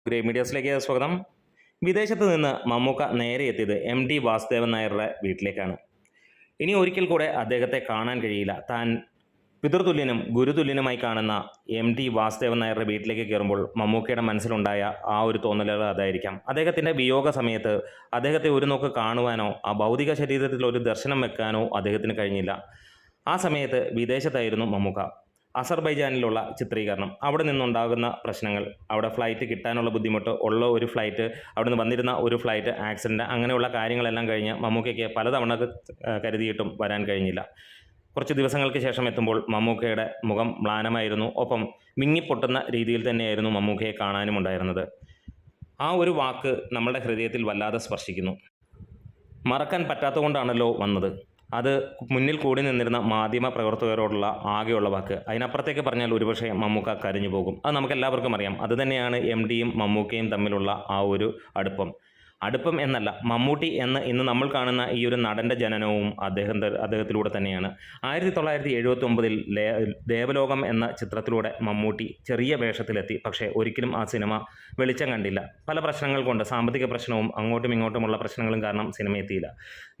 Grey മീഡിയാസിലേക്ക് സ്വാഗതം. വിദേശത്ത് നിന്ന് മമ്മൂക്ക നേരെ എത്തിയത് MT വാസുദേവൻ നായരുടെ വീട്ടിലേക്കാണ്. ഇനി ഒരിക്കൽ കൂടെ അദ്ദേഹത്തെ കാണാൻ കഴിയില്ല. താൻ പിതൃതുല്യനും ഗുരുതുല്യനുമായി കാണുന്ന MT വാസുദേവൻ നായരുടെ വീട്ടിലേക്ക് കയറുമ്പോൾ മമ്മൂക്കയുടെ മനസ്സിലുണ്ടായ ആ ഒരു തോന്നലുകൾ അതായിരിക്കാം. അദ്ദേഹത്തിൻ്റെ വിയോഗ സമയത്ത് അദ്ദേഹത്തെ ഒരു നോക്ക് കാണുവാനോ ആ ഭൗതിക ശരീരത്തിൽ ഒരു ദർശനം വെക്കാനോ അദ്ദേഹത്തിന് കഴിഞ്ഞില്ല. ആ സമയത്ത് വിദേശത്തായിരുന്നു മമ്മൂക്ക. അസർബൈജാനിലുള്ള ചിത്രീകരണം, അവിടെ നിന്നുണ്ടാകുന്ന പ്രശ്നങ്ങൾ, അവിടെ ഫ്ലൈറ്റ് കിട്ടാനുള്ള ബുദ്ധിമുട്ട്, ഉള്ള ഒരു ഫ്ലൈറ്റ്, അവിടെ നിന്ന് വന്നിരുന്ന ഒരു ഫ്ലൈറ്റ് ആക്സിഡൻറ്റ്, അങ്ങനെയുള്ള കാര്യങ്ങളെല്ലാം കഴിഞ്ഞ് മമ്മൂക്കയ്ക്ക് പലതവണ കരുതിയിട്ടും വരാൻ കഴിഞ്ഞില്ല. കുറച്ച് ദിവസങ്ങൾക്ക് ശേഷം എത്തുമ്പോൾ മമ്മൂക്കയുടെ മുഖം മ്ലാനമായിരുന്നു. ഒപ്പം മിങ്ങിപ്പൊട്ടുന്ന രീതിയിൽ തന്നെയായിരുന്നു മമ്മൂക്കയെ കാണാനും ഉണ്ടായിരുന്നത്. ആ ഒരു വാക്ക് നമ്മളുടെ ഹൃദയത്തിൽ വല്ലാതെ സ്പർശിക്കുന്നു. മറക്കാൻ പറ്റാത്തതുകൊണ്ടാണല്ലോ വന്നത്. അത് മുന്നിൽ കൂടി നിന്നിരുന്ന മാധ്യമ പ്രവർത്തകരോടുള്ള ആകെയുള്ള വാക്ക്. അതിനപ്പുറത്തേക്ക് പറഞ്ഞാൽ ഒരുപക്ഷെ മമ്മൂക്ക കരഞ്ഞു പോകും. അത് നമുക്കെല്ലാവർക്കും അറിയാം. അതുതന്നെയാണ് MTയും മമ്മൂക്കയും തമ്മിലുള്ള ആ ഒരു അടുപ്പം എന്നല്ല, മമ്മൂട്ടി എന്ന് ഇന്ന് നമ്മൾ കാണുന്ന ഈ ഒരു നടൻ്റെ ജനനവും അദ്ദേഹത്തിലൂടെ തന്നെയാണ്. 1979 ദേവലോകം എന്ന ചിത്രത്തിലൂടെ മമ്മൂട്ടി ചെറിയ വേഷത്തിലെത്തി. പക്ഷേ ഒരിക്കലും ആ സിനിമ വെളിച്ചം കണ്ടില്ല. പല പ്രശ്നങ്ങൾ കൊണ്ട്, സാമ്പത്തിക പ്രശ്നവും അങ്ങോട്ടും ഇങ്ങോട്ടുമുള്ള പ്രശ്നങ്ങളും കാരണം സിനിമ എത്തിയില്ല.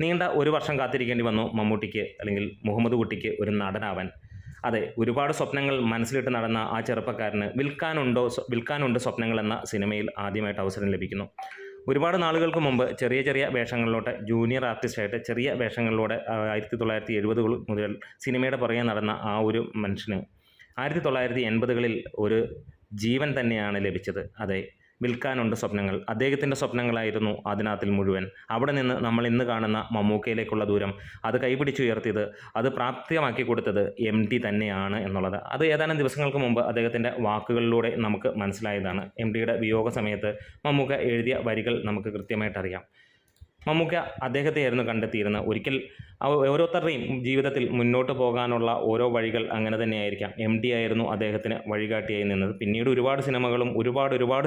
നീണ്ട ഒരു വർഷം കാത്തിരിക്കേണ്ടി വന്നു മമ്മൂട്ടിക്ക്, അല്ലെങ്കിൽ മുഹമ്മദ് കുട്ടിക്ക് ഒരു നടനാവാൻ. അതെ, ഒരുപാട് സ്വപ്നങ്ങൾ മനസ്സിലിട്ട് നടന്ന ആ ചെറുപ്പക്കാരന് വിൽക്കാനുണ്ട് സ്വപ്നങ്ങൾ എന്ന സിനിമയിൽ ആദ്യമായിട്ട് അവസരം ലഭിക്കുന്നു. ഒരുപാട് നാളുകൾക്ക് മുമ്പ് ചെറിയ ചെറിയ വേഷങ്ങളിലോട്ട്, ജൂനിയർ ആർട്ടിസ്റ്റായിട്ട് ചെറിയ വേഷങ്ങളിലൂടെ 1970 മുതൽ സിനിമയുടെ പുറകെ നടന്ന ആ ഒരു മനുഷ്യന് 1980കളിൽ ഒരു ജീവൻ തന്നെയാണ് ലഭിച്ചത്. അതെ, വിൽക്കാനുണ്ട് സ്വപ്നങ്ങൾ. അദ്ദേഹത്തിൻ്റെ സ്വപ്നങ്ങളായിരുന്നു അതിനകത്തിൽ മുഴുവൻ. അവിടെ നിന്ന് നമ്മൾ ഇന്ന് കാണുന്ന മമ്മൂക്കയിലേക്കുള്ള ദൂരം, അത് കൈപിടിച്ചുയർത്തിയത്, അത് പ്രാപ്തമാക്കി കൊടുത്തത് MT തന്നെയാണ് എന്നുള്ളത് അത് ഏതാനും ദിവസങ്ങൾക്ക് മുമ്പ് അദ്ദേഹത്തിൻ്റെ വാക്കുകളിലൂടെ നമുക്ക് മനസ്സിലായതാണ്. MTയുടെ വിയോഗ സമയത്ത് മമ്മൂക്ക എഴുതിയ വരികൾ നമുക്ക് കൃത്യമായിട്ടറിയാം. മമ്മൂക്ക അദ്ദേഹത്തെയായിരുന്നു കണ്ടെത്തിയിരുന്നത്. ഒരിക്കൽ ഓരോരുത്തരുടെയും ജീവിതത്തിൽ മുന്നോട്ട് പോകാനുള്ള ഓരോ വഴികൾ അങ്ങനെ തന്നെയായിരിക്കാം. MT ആയിരുന്നു അദ്ദേഹത്തിന് വഴികാട്ടിയായി നിന്നത്. പിന്നീട് ഒരുപാട്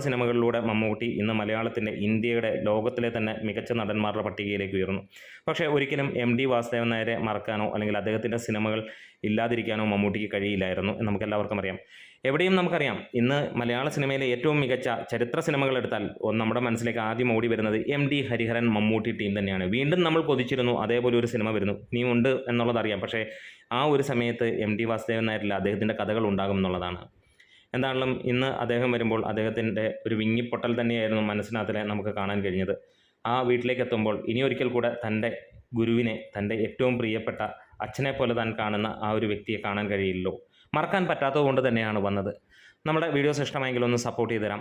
സിനിമകളിലൂടെ മമ്മൂട്ടി ഇന്ന് മലയാളത്തിൻ്റെ, ഇന്ത്യയുടെ, ലോകത്തിലെ തന്നെ മികച്ച നടന്മാരുടെ പട്ടികയിലേക്ക് ഉയർന്നു. പക്ഷേ ഒരിക്കലും MT വാസുദേവൻ നായരെ മറക്കാനോ അല്ലെങ്കിൽ അദ്ദേഹത്തിൻ്റെ സിനിമകൾ ഇല്ലാതിരിക്കാനോ മമ്മൂട്ടിക്ക് കഴിയില്ലായിരുന്നു എന്ന് നമുക്കെല്ലാവർക്കും അറിയാം. എവിടെയും നമുക്കറിയാം, ഇന്ന് മലയാള സിനിമയിലെ ഏറ്റവും മികച്ച ചരിത്ര സിനിമകൾ എടുത്താൽ നമ്മുടെ മനസ്സിലേക്ക് ആദ്യം ഓടി വരുന്നത് MT ഹരിഹരൻ മമ്മൂട്ടി ടീം തന്നെയാണ്. വീണ്ടും നമ്മൾ കൊതിച്ചിരുന്നു അതേപോലെ ഒരു സിനിമ വരുന്നു, നീ ഉണ്ട് എന്നുള്ളതറിയാം. പക്ഷേ ആ ഒരു സമയത്ത് MT വാസുദേവൻ നായരില്ല, അദ്ദേഹത്തിൻ്റെ കഥകൾ ഉണ്ടാകും എന്നുള്ളതാണ്. എന്താണെങ്കിലും ഇന്ന് അദ്ദേഹം വരുമ്പോൾ അദ്ദേഹത്തിൻ്റെ ഒരു വിങ്ങിപ്പൊട്ടൽ തന്നെയായിരുന്നു മനസ്സിനകത്തിലെ നമുക്ക് കാണാൻ കഴിഞ്ഞത്. ആ വീട്ടിലേക്ക് എത്തുമ്പോൾ ഇനിയൊരിക്കൽ കൂടെ തൻ്റെ ഗുരുവിനെ, തൻ്റെ ഏറ്റവും പ്രിയപ്പെട്ട അച്ഛനെ പോലെ താൻ കാണുന്ന ആ ഒരു വ്യക്തിയെ കാണാൻ കഴിയില്ലല്ലോ. മറക്കാൻ പറ്റാത്തത് കൊണ്ട് തന്നെയാണ് വന്നത്. നമ്മുടെ വീഡിയോസ് ഇഷ്ടമായെങ്കിൽ ഒന്ന് സപ്പോർട്ട് ചെയ്ത് തരാം.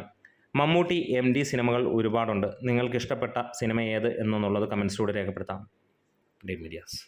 മമ്മൂട്ടി MT സിനിമകൾ ഒരുപാടുണ്ട്. നിങ്ങൾക്ക് ഇഷ്ടപ്പെട്ട സിനിമ ഏത് എന്നുള്ളത് കമൻസിലൂടെ രേഖപ്പെടുത്താം. Grey medias.